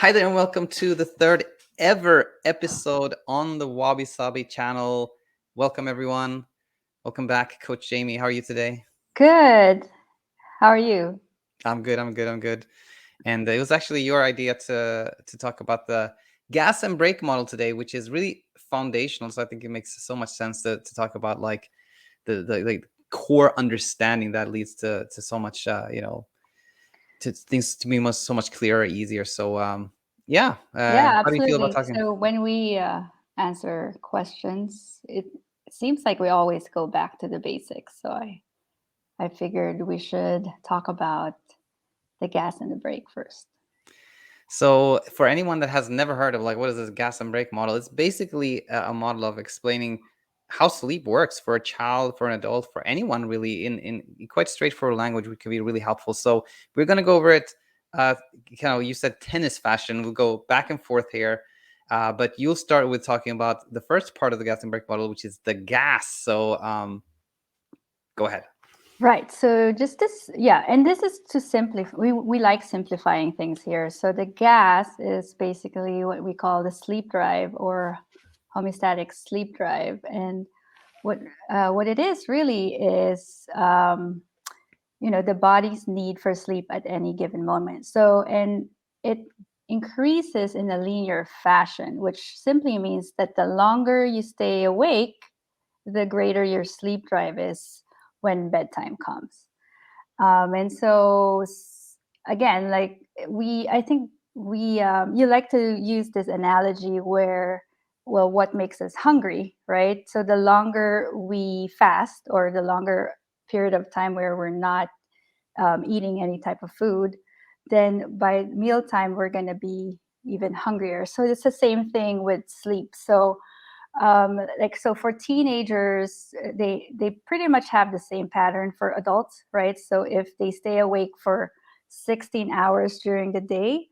Hi there, and welcome to the third ever episode on the Wabi Sabi channel. Welcome, everyone. Welcome back, Coach Jamie. How are you today? Good. How are you? I'm good. I'm good. And it was actually your idea to talk about the gas and brake model today, which is really foundational. So I think it makes so much sense to talk about like the like core understanding that leads to so much to things to be so much clearer, easier. So yeah. Yeah, How do you feel about absolutely. talking? So when we answer questions, it seems like we always go back to the basics. So I figured we should talk about the gas and the brake first. So, for anyone that has never heard of like what is this gas and brake model, it's basically a model of explaining how sleep works for a child, for an adult, for anyone really in quite straightforward language, which can be really helpful. So, we're going to go over it uh you said tennis fashion. We'll go back and forth here. But you'll start with talking about the first part of the gas and brake model, which is the gas. So, go ahead. Right. So just this, yeah, and this is to simplify. We like simplifying things here. So the gas is basically what we call the sleep drive or homeostatic sleep drive, and what what it is really is the body's need for sleep at any given moment. So, and it increases in a linear fashion, which simply means that the longer you stay awake, the greater your sleep drive is when bedtime comes. And so, again, like I think you like to use this analogy where, well, what makes us hungry, right? So the longer we fast, or the longer period of time where we're not eating any type of food, then by mealtime we're going to be even hungrier. So it's the same thing with sleep. So so for teenagers, they pretty much have the same pattern for adults, right? So if they stay awake for 16 hours during the day,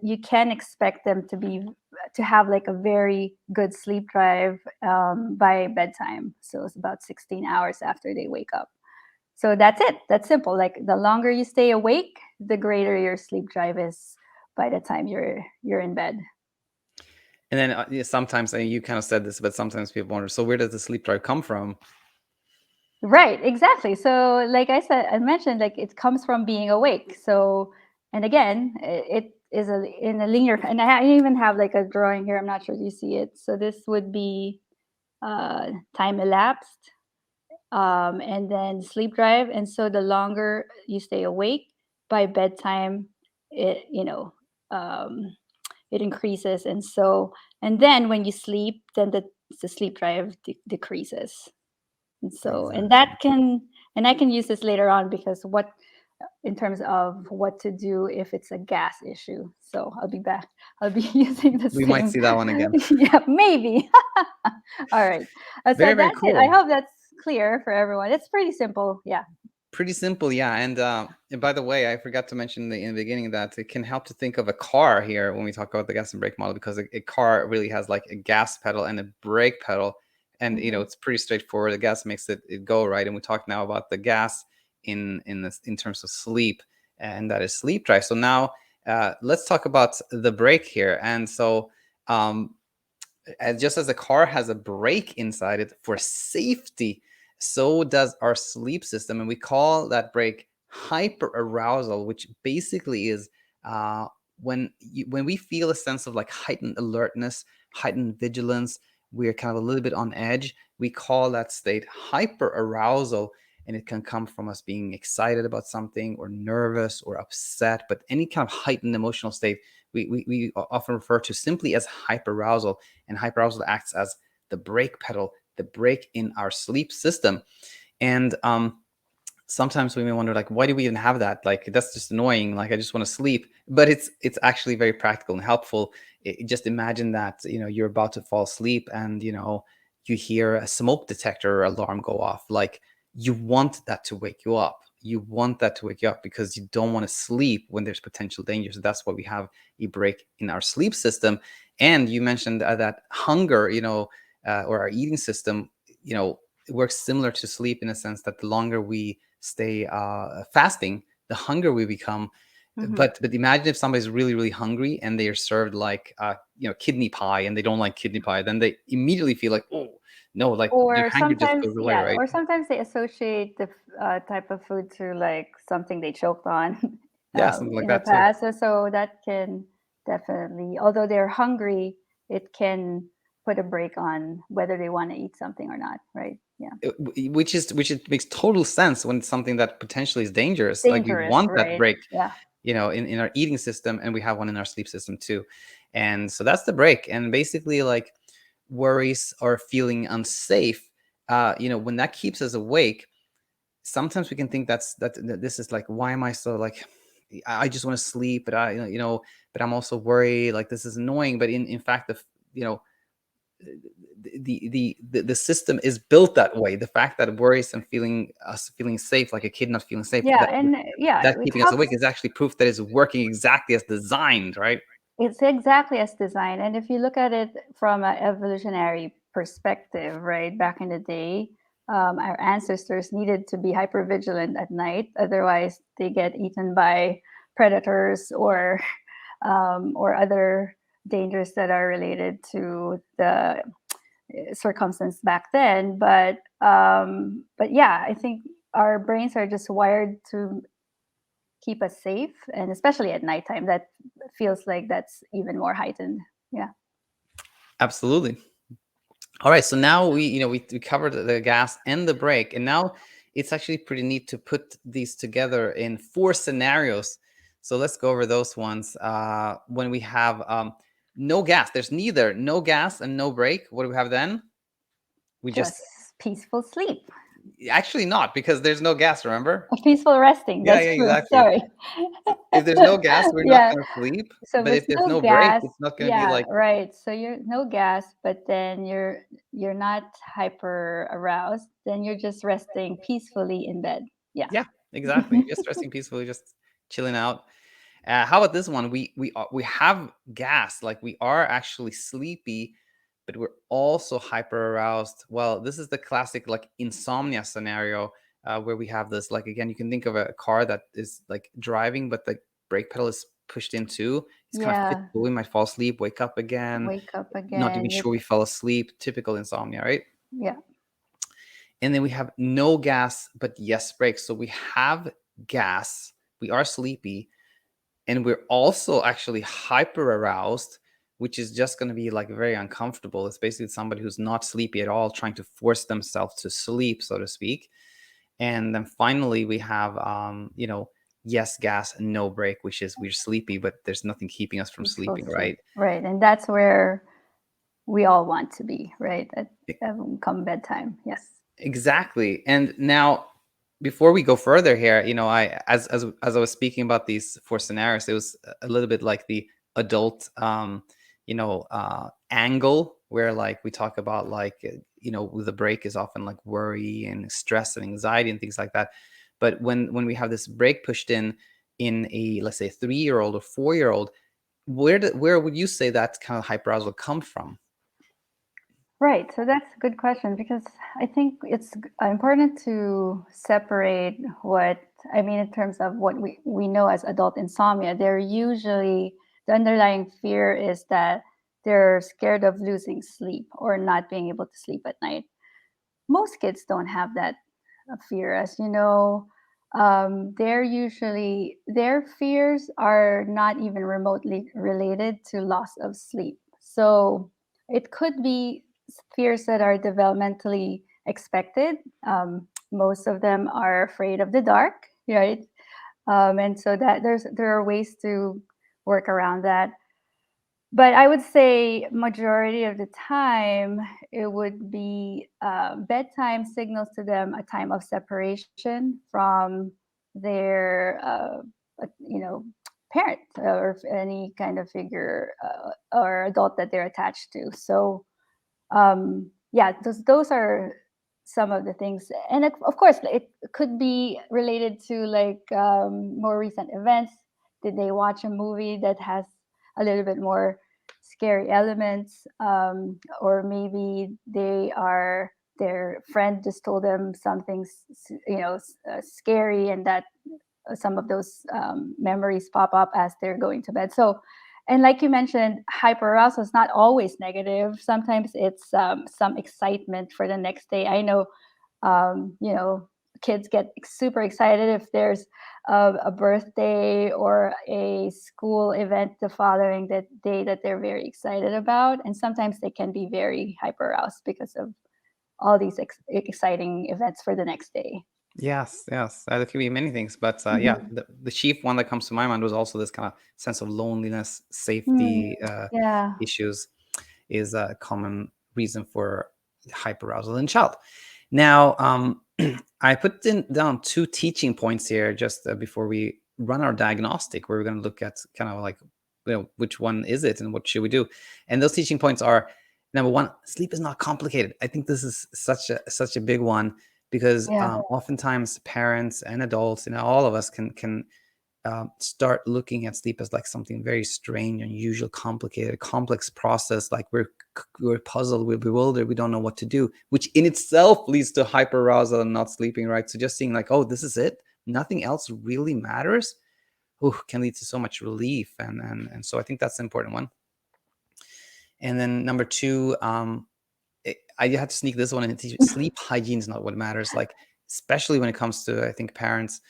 you can expect them to have like a very good sleep drive by bedtime. So it's about 16 hours after they wake up. So that's it. That's simple. Like the longer you stay awake, the greater your sleep drive is by the time you're in bed. And then yeah, sometimes you kind of said this, but sometimes people wonder, so where does the sleep drive come from? Right, exactly. So like I mentioned, like it comes from being awake. So, and again, it is in a linear, and I even have like a drawing here. I'm not sure if you see it. So this would be time elapsed, and then sleep drive. And so the longer you stay awake, by bedtime, it um, it increases. And so, and then when you sleep, then the sleep drive decreases. And so, and Exactly. that can, and I can use this later on, because what, in terms of what to do if it's a gas issue. So I'll be back. I'll be using the We might same. see that one again. Yeah, maybe. All right. So Very, very that's it. I cool. hope that's clear for everyone. It's pretty simple. Yeah. Pretty simple, yeah. And by the way, I forgot to mention in the beginning that it can help to think of a car here when we talk about the gas and brake model, because a car really has like a gas pedal and a brake pedal, and Mhm. it's pretty straightforward. The gas makes it go right, and we talk now about the gas in terms of sleep, and that is sleep drive. So now let's talk about the brake here. And so um, just as a car has a brake inside it for safety, so does our sleep system. And we call that brake hyperarousal, which basically is when we feel a sense of like heightened alertness, heightened vigilance, we're kind of a little bit on edge. We call that state hyperarousal. And it can come from us being excited about something or nervous or upset, but any kind of heightened emotional state we often refer to simply as hyperarousal. And hyperarousal acts as the brake pedal, the brake in our sleep system. And sometimes we may wonder, like, why do we even have that? Like, that's just annoying. Like, I just want to sleep. But it's actually very practical and helpful. Just imagine that you're about to fall asleep, and you hear a smoke detector alarm go off. Like, you want that to wake you up. You want that to wake you up because you don't want to sleep when there's potential danger. So that's why we have a break in our sleep system. And you mentioned that hunger, or our eating system, it works similar to sleep in a sense that the longer we stay fasting, the hungrier we become. Hmm. But imagine if somebody's really really hungry and they are served like kidney pie, and they don't like kidney pie, then they immediately feel like, oh no, like their Or hunger just sometimes, goes away, yeah, right? or sometimes they associate the type of food to like something they choked on Yeah, something like in the that too. past. So that can definitely, although they're hungry, it can put a break on whether they want to eat something or not, right? Yeah. Which makes total sense when it's something that potentially is dangerous. Like we Dangerous, want that right? break, Yeah. in our eating system, and we have one in our sleep system too. And so that's the break. And basically, like, worries or feeling unsafe, when that keeps us awake, sometimes we can think that this is like, why am I so like, I just want to sleep, but but I'm also worried, like this is annoying. But in fact, you know the system is built that way. The fact that worries and feeling safe, like a kid not feeling safe, Yeah. And yeah, that it keeping us helps. awake is actually proof that it's working exactly as designed, right? It's exactly as designed. And if you look at it from an evolutionary perspective, right, back in the day, our ancestors needed to be hyper vigilant at night. Otherwise, they get eaten by predators or other dangers that are related to the circumstance back then. But yeah, I think our brains are just wired to keep us safe, and especially at nighttime, that feels like that's even more heightened. Yeah. Absolutely. All right, so now we covered the gas and the brake, and now it's actually pretty neat to put these together in 4 scenarios. So let's go over those ones. When we have no gas, there's neither no gas and no brake. What do we have then? We just Just peaceful sleep. actually not, because there's no gas. Remember? Peaceful resting. Yeah, That's yeah, true. exactly. Sorry. If there's no gas, we're not Yeah. gonna sleep. So But with if there's no no brake, gas, it's not gonna be yeah, like, right. So you're no gas, but then you're not hyper aroused. Then you're just resting peacefully in bed. Yeah. yeah, exactly. Just resting peacefully, just chilling out. How about this one? We have gas, like we are actually sleepy, but we're also hyper aroused. Well, this is the classic like insomnia scenario, where we have this, like, again, you can think of a car that is like driving, but the brake pedal is pushed in too. It's kind of Yeah. fitful. We might fall asleep, wake up again, Wake up not even again. sure we fell asleep. Typical insomnia, right? Yeah. And then we have no gas, but yes brake. So we have gas, we are sleepy, and we're also actually hyper aroused, which is just going to be like very uncomfortable. It's basically somebody who's not sleepy at all trying to force themselves to sleep, so to speak. And then finally we have yes gas and no break, which is we're sleepy but there's nothing keeping us from Peaceful sleeping, sleep. right? Right. And that's where we all want to be, right? At E- come bedtime. Yes. exactly. And now, before we go further here, I as I was speaking about these 4 scenarios, it was a little bit like the adult angle, where like we talk about like the break is often like worry and stress and anxiety and things like that. But when we have this break pushed in a, let's say, 3-year-old or 4-year-old, where would you say that kind of hyperarousal comes from? Right. So that's a good question because I think it's important to separate what I mean in terms of what we know as adult insomnia. They're usually the underlying fear is that they're scared of losing sleep or not being able to sleep at night. Most kids don't have that fear, as you know. They're usually their fears are not even remotely related to loss of sleep. So it could be fears that are developmentally expected. Most of them are afraid of the dark, right? And so that there are ways to work around that, but I would say majority of the time it would be bedtime signals to them a time of separation from their parent or any kind of figure or adult that they're attached to. So yeah, those are some of the things, and of course it could be related to like more recent events. Did they watch a movie that has a little bit more scary elements, or maybe their friend just told them something scary, and that some of those memories pop up as they're going to bed. So, and like you mentioned, hyperarousal is not always negative. Sometimes it's some excitement for the next day. I know, you know, kids get super excited if there's a birthday or a school event the following that day that they're very excited about, and sometimes they can be very hyper aroused because of all these exciting events for the next day. Yes, yes, it could be many things, but yeah, Mhm. the chief one that comes to my mind was also this kind of sense of loneliness, Mm, safety yeah. issues is a common reason for hyperarousal in child. Now, I put down two teaching points here just before we run our diagnostic, where we're going to look at kind of like, which one is it and what should we do? And those teaching points are: number one, sleep is not complicated. I think this is such a big one because Yeah. oftentimes parents and adults, all of us can start looking at sleep as like something very strange, unusual, complicated, complex process. Like we're puzzled, we're bewildered, we don't know what to do, which in itself leads to hyperarousal and not sleeping right. So just seeing like, oh, this is it, nothing else really matters, can lead to so much relief. And so I think that's an important one. And then number two, I had to sneak this one in. Sleep hygiene is not what matters. Like, especially when it comes to, I think, parents.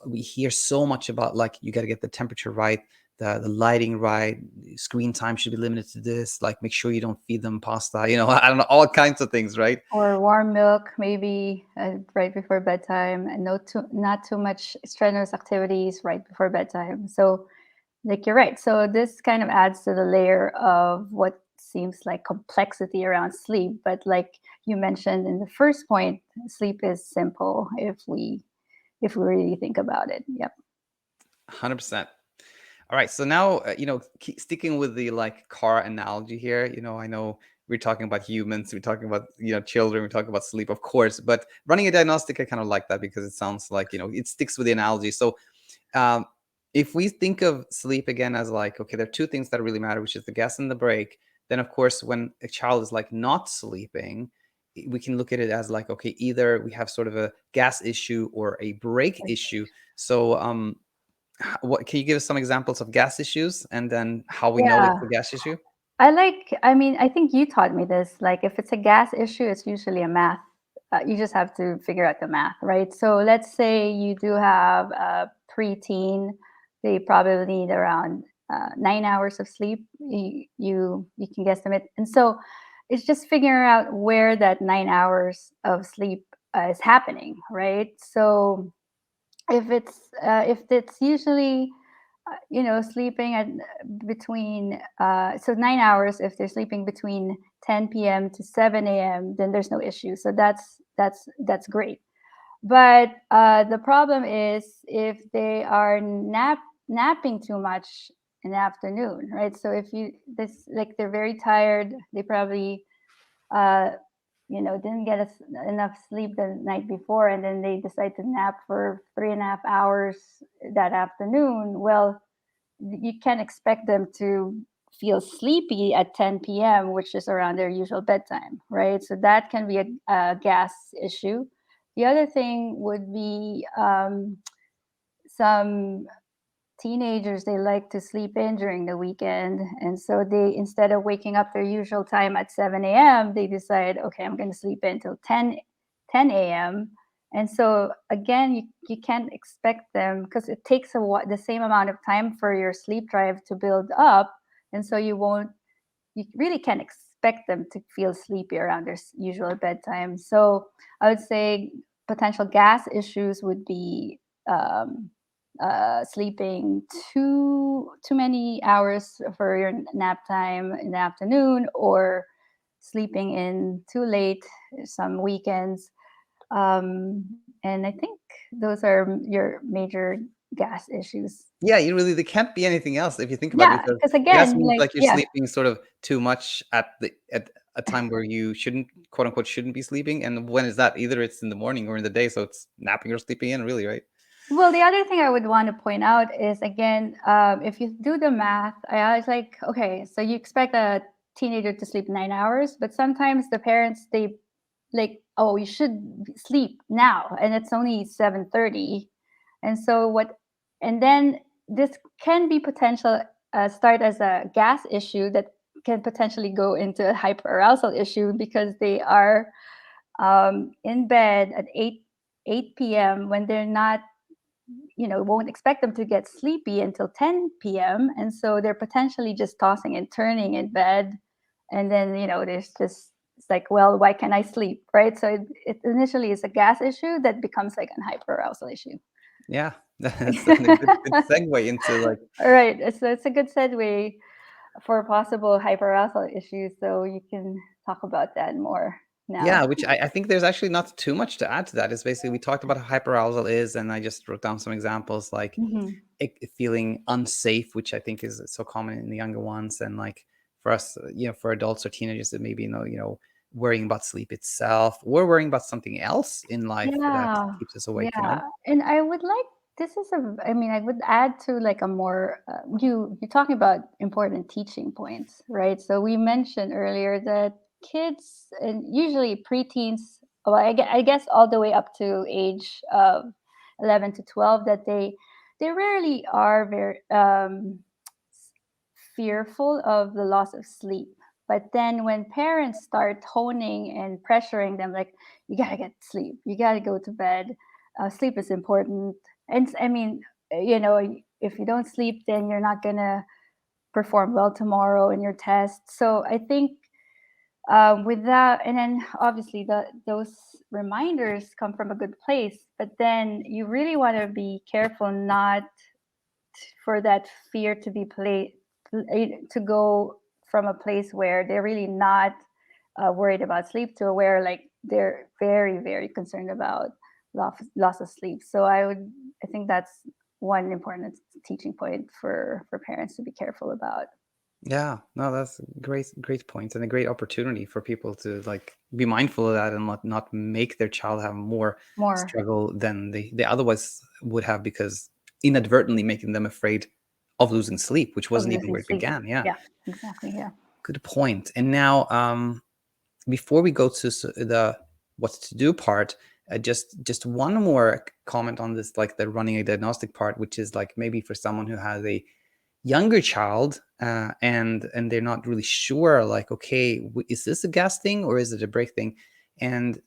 We hear so much about like you got to get the temperature right, the lighting right, screen time should be limited to this. Like, make sure you don't feed them pasta. I don't know, all kinds of things, right? Or warm milk, maybe right before bedtime, and not too much strenuous activities right before bedtime. So, like you're right. So this kind of adds to the layer of what seems like complexity around sleep. But like you mentioned in the first point, sleep is simple if we really think about it. Yep. 100%. All right, so now sticking with the like car analogy here. I know we're talking about humans, we're talking about children, we're talking about sleep, of course. But running a diagnostic, I kind of like that because it sounds like it sticks with the analogy. So um, if we think of sleep again as like, okay, there are two things that really matter, which is the gas and the brake. Then of course, when a child is like not sleeping, we can look at it as like, okay, either we have sort of a gas issue or a brake issue. So what can you give us some examples of gas issues and then how we know Yeah. it's a gas issue? I mean, I think you taught me this. Like, if it's a gas issue, it's usually a math. You just have to figure out the math, right? So, let's say you do have a preteen, they probably need around 9 hours of sleep. You can guesstimate, and so it's just figuring out where that 9 hours of sleep is happening, right? So, if it's usually sleeping at between so 9 hours, if they're sleeping between 10 p.m. to 7 a.m., then there's no issue. So that's great. But the problem is if they are napping too much in the afternoon, right? So if you this like they're very tired, they probably uh, didn't get enough sleep the night before, and then they decide to nap for 3.5 hours that afternoon. Well, you can't expect them to feel sleepy at 10 p.m., which is around their usual bedtime, right? So that can be a gas issue. The other thing would be some teenagers, they like to sleep in during the weekend, and so they, instead of waking up their usual time at 7 a.m., they decide, okay, I'm going to sleep in until 10 a.m. And so again, you can't expect them, because it takes the same amount of time for your sleep drive to build up, and so you really can't expect them to feel sleepy around their usual bedtime. So I would say potential gas issues would be um, sleeping too many hours for your nap time in the afternoon, or sleeping in too late some weekends. And I think those are your major gas issues. Yeah, there can't be anything else if you think about it, Yeah, because because gas again, means like, like you're yeah. sleeping sort of too much at a time where you shouldn't, quote unquote, shouldn't be sleeping. And when is that? Either it's in the morning or in the day, so it's napping or sleeping in, really, right? Well, the other thing I would want to point out is, again, if you do the math, I was like, okay, so you expect a teenager to sleep 9 hours, but sometimes the parents, they like, oh, you should sleep now, and it's only 7:30. And so what, and then this can be potential start as a gas issue that can potentially go into a hyperarousal issue because they are in bed at 8 p.m. when they're not, won't expect them to get sleepy until 10 p.m. And so they're potentially just tossing and turning in bed. And then, there's just, it's like, well, why can't I sleep? Right. So it initially is a gas issue that becomes like an hyperarousal issue. Yeah, that's a good segue into like, All right. So it's a good segue for possible hyperarousal issues. So you can talk about that more yeah, now. which I think there's actually not too much to add to that. Is basically we talked about how hyperarousal is, and I just wrote down some examples like Hmm. feeling unsafe, which I think is so common in the younger ones, and like for us, for adults or teenagers, that maybe worrying about sleep itself, or worrying about something else in life that Yeah, keeps us awake. yeah, and I would like, this is a, I mean, I would add to like a more you're talking about important teaching points, right? So we mentioned earlier that kids and usually preteens, well, I guess all the way up to age of 11 to 12, that they rarely are very fearful of the loss of sleep. But then when parents start honing and pressuring them, like, you gotta get sleep, you gotta go to bed, sleep is important. And I mean, if you don't sleep, then you're not gonna perform well tomorrow in your test. So I think with that, and then obviously those reminders come from a good place, but then you really want to be careful not for that fear to be to go from a place where they're really not worried about sleep to where like they're very very concerned about loss of sleep. So I think that's one important teaching point for parents to be careful about. Yeah, no, that's a great point and a great opportunity for people to like be mindful of that and not make their child have more More struggle than they otherwise would have, because inadvertently making them afraid of losing sleep, which of wasn't even losing where it sleep. began. Yeah, Yeah, exactly. Yeah. good point. And now, before we go to the what to do part, just one more comment on this, like the running a diagnostic part, which is like maybe for someone who has a younger child, and they're not really sure, like, okay, is this a gas thing or is it a break thing? And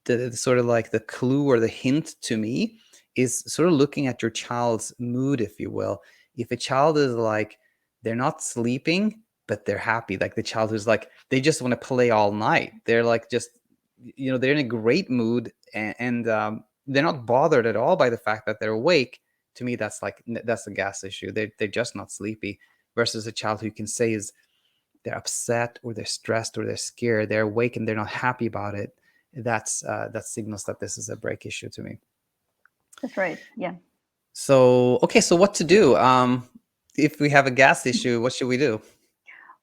the sort of like the clue or the hint to me is sort of looking at your child's mood, if you will. If a child is like, they're not sleeping but they're happy, like the child who's like, they just want to play all night, they're like, just, they're in a great mood, and they're not bothered at all by the fact that they're awake. To me, that's like, that's a gas issue. They're just not sleepy. Versus a child who you can say is, they're upset or they're stressed or they're scared, they're awake and they're not happy about it. That signals that this is a break issue to me. That's right. Yeah. So okay, so what to do, if we have a gas issue, what should we do?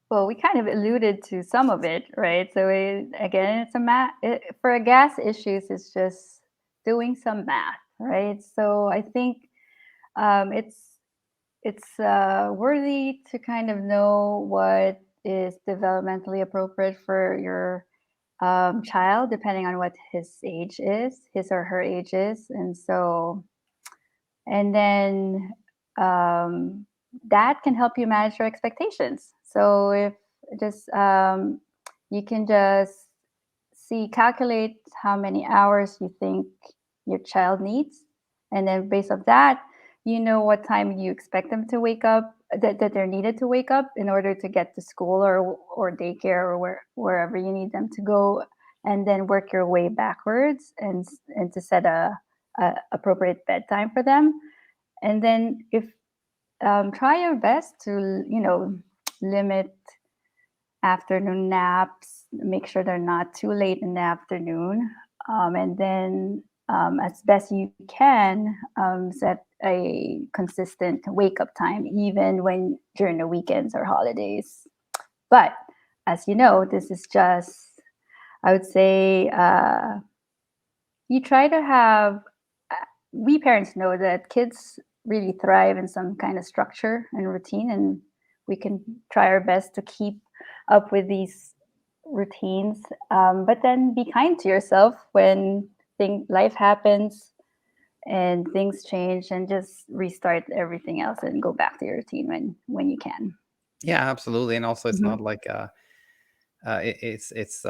Well, we kind of alluded to some of it, right? So again, it's a math for a gas issues. It's just doing some math, right? So I think it's worthy to kind of know what is developmentally appropriate for your child, depending on what his age is, his or her age is, and so and then um, that can help you manage your expectations. So if just you can just calculate how many hours you think your child needs, and then based on that, you know what time you expect them to wake up, that they're needed to wake up in order to get to school or daycare or wherever you need them to go, and then work your way backwards and to set a appropriate bedtime for them. And then if try your best to limit afternoon naps, make sure they're not too late in the afternoon, and then as best you can set a consistent wake up time even when during the weekends or holidays. But as you know, this is just, I would say, you try to have, uh, we parents know that kids really thrive in some kind of structure and routine, and we can try our best to keep up with these routines. But then be kind to yourself when life happens. and things change, and just restart everything else and go back to your routine when you can. Yeah, absolutely. And also, it's Hmm. not like it's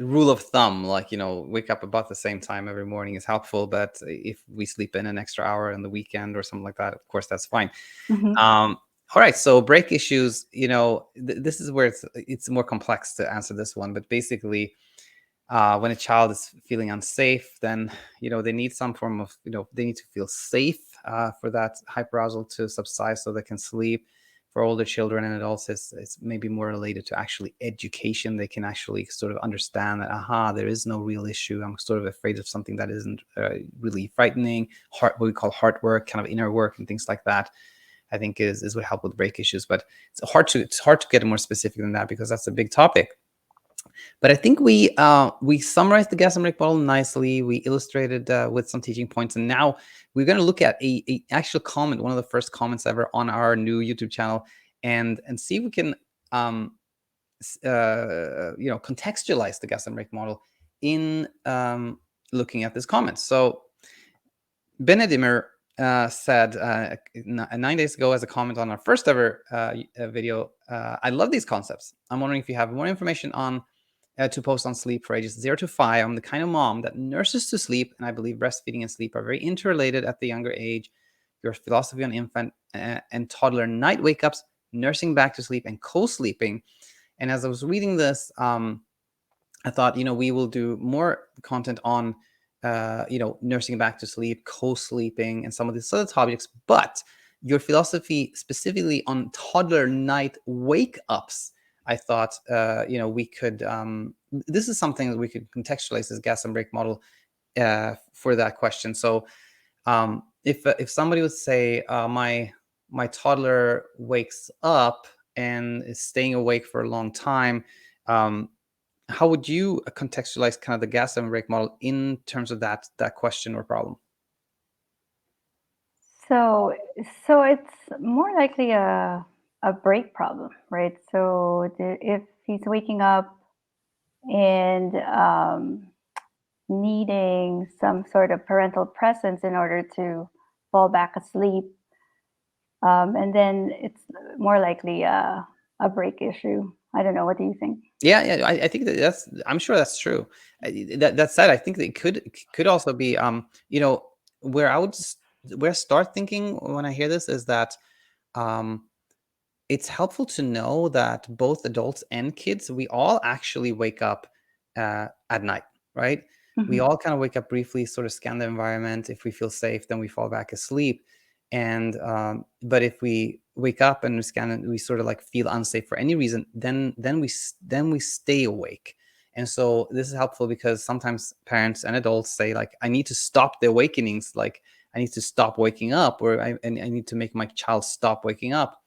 rule of thumb, like, wake up about the same time every morning is helpful, but if we sleep in an extra hour on the weekend or something like that, of course that's fine. Hmm. um all right, so break issues, this is where it's more complex to answer this one, but basically, when a child is feeling unsafe, then they need some form of, they need to feel safe, for that hyperarousal to subside so they can sleep. For older children and adults, it's maybe more related to actually education. They can actually sort of understand that, there is no real issue. I'm sort of afraid of something that isn't really frightening. Heart, what we call heart work, kind of inner work, and things like that, I think is what help with break issues. But it's hard to get more specific than that, because that's a big topic. But I think we summarized the Gassenbrick model nicely. We illustrated with some teaching points, and now we're going to look at a actual comment, one of the first comments ever on our new YouTube channel, and see if we can contextualize the Gassenbrick model in looking at this comment. So Benedimer said 9 days ago, as a comment on our first ever video, I love these concepts. I'm wondering if you have more information on to post on sleep for ages 0 to 5. I'm the kind of mom that nurses to sleep, and I believe breastfeeding and sleep are very interrelated at the younger age. Your philosophy on infant and toddler night wake ups, nursing back to sleep, and co-sleeping. And as I was reading this, I thought, we will do more content on, nursing back to sleep, co-sleeping, and some of these other topics. But your philosophy specifically on toddler night wake ups, I thought, we could. This is something that we could contextualize this gas and break model for that question. So, if somebody would say, my toddler wakes up and is staying awake for a long time, um, how would you contextualize kind of the gas and brake model in terms of that question or problem? So, so it's more likely a break problem, right? So if he's waking up and needing some sort of parental presence in order to fall back asleep, and then it's more likely a break issue. I don't know. What do you think? Yeah, yeah, I think I'm sure that's true. That said, I think that it could also be, where where I start thinking when I hear this is that, um, it's helpful to know that both adults and kids, we all actually wake up at night, right? We Hmm. all kind of wake up briefly, sort of scan the environment. If we feel safe, then we fall back asleep. And but if we wake up and we scan and we sort of like feel unsafe for any reason, then we stay awake. And so this is helpful because sometimes parents and adults say, like, I need to stop the awakenings, like I need to stop waking up, or I need to make my child stop waking up.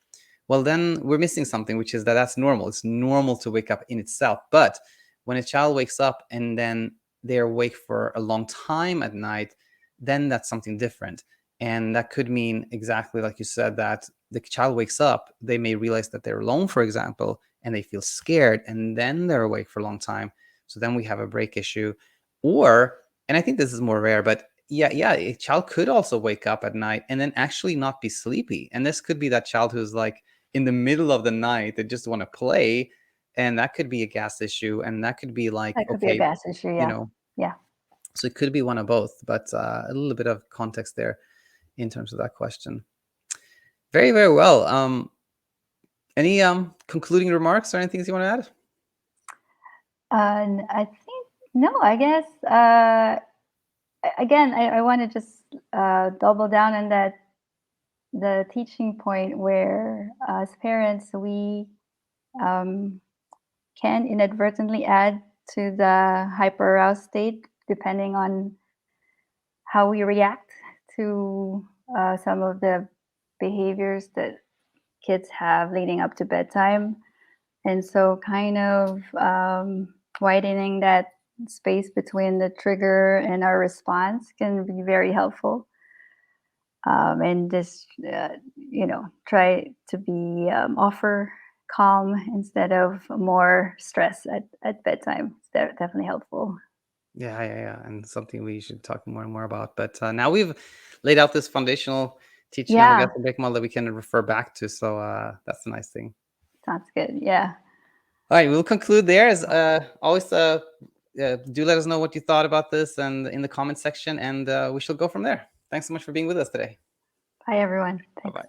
Well, then we're missing something, which is that's normal. It's normal to wake up in itself. But when a child wakes up and then they're awake for a long time at night, then that's something different. And that could mean, exactly like you said, that the child wakes up, they may realize that they're alone, for example, and they feel scared, and then they're awake for a long time. So then we have a break issue. Or, and I think this is more rare, but yeah, a child could also wake up at night and then actually not be sleepy. And this could be that child who's like, in the middle of the night, they just want to play, and that could be a gas issue, and that could be like, That could be a okay, gas issue. you Yeah. know Yeah. so it could be one of both. But a little bit of context there in terms of that question. Very, very well. Any concluding remarks or anything you want to add? And I think, no, I guess, again, I want to just double down on that, the teaching point where, as parents, we um, can inadvertently add to the hyperaroused state depending on how we react to some of the behaviors that kids have leading up to bedtime. And so, kind of widening that space between the trigger and our response can be very helpful. And just, try to be, offer calm instead of more stress at bedtime. It's definitely helpful. Yeah, and something we should talk more and more about. But now we've laid out this foundational teaching on the Yeah, gas and brake model that we can refer back to. So that's a nice thing. sounds good. Yeah. All right, we'll conclude there. As always, do let us know what you thought about this and in the comment section, and we shall go from there. Thanks so much for being with us today. Bye, everyone. Bye Thanks. bye.